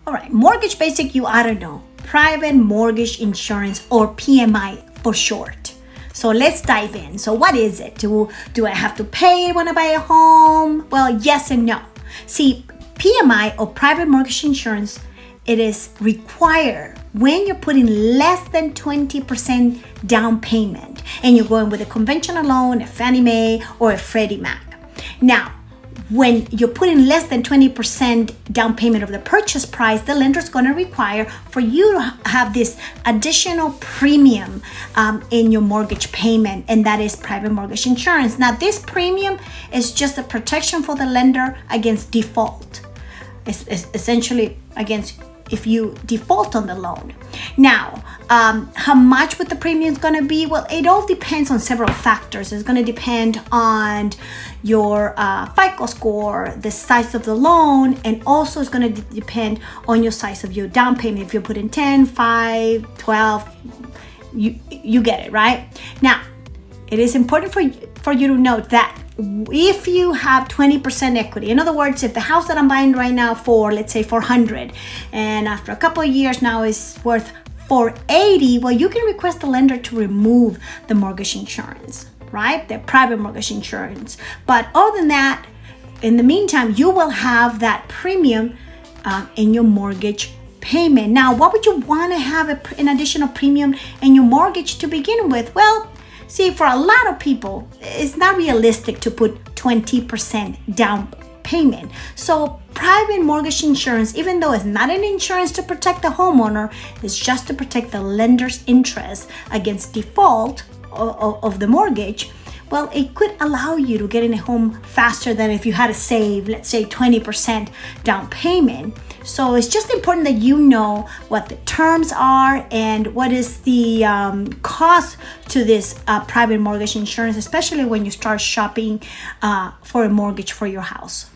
All right, mortgage basic, you ought to know. Private mortgage insurance, or PMI for short. So let's dive in. So what is it? Do I have to pay when I buy a home? Well, yes and no. See, PMI, or private mortgage insurance, it is required when you're putting less than 20% down payment and you're going with a conventional loan, a Fannie Mae, or a Freddie Mac. Now, when you're putting less than 20% down payment of the purchase price, the lender is going to require for you to have this additional premium in your mortgage payment, and that is private mortgage insurance. Now, this premium is just a protection for the lender against default. It's essentially against if you default on the loan. Now, how much would the premium is going to be? Well, it all depends on several factors. It's going to depend on your FICO score, the size of the loan, and also it's going to depend on your size of your down payment. If you put in 10, 5, 12, you get it, right? Now, it is important for you to note that if you have 20% equity, in other words, if the house that I'm buying right now for, let's say 400, and after a couple of years now is worth 480, well, you can request the lender to remove the mortgage insurance, right? The private mortgage insurance. But other than that, in the meantime, you will have that premium in your mortgage payment. Now, what would you want to have an additional premium in your mortgage to begin with? Well, see, for a lot of people, it's not realistic to put 20% down payment. So private mortgage insurance, even though it's not an insurance to protect the homeowner, it's just to protect the lender's interest against default of the mortgage. Well, it could allow you to get in a home faster than if you had to save, let's say, 20% down payment. So it's just important that you know what the terms are and what is the cost to this private mortgage insurance, especially when you start shopping for a mortgage for your house.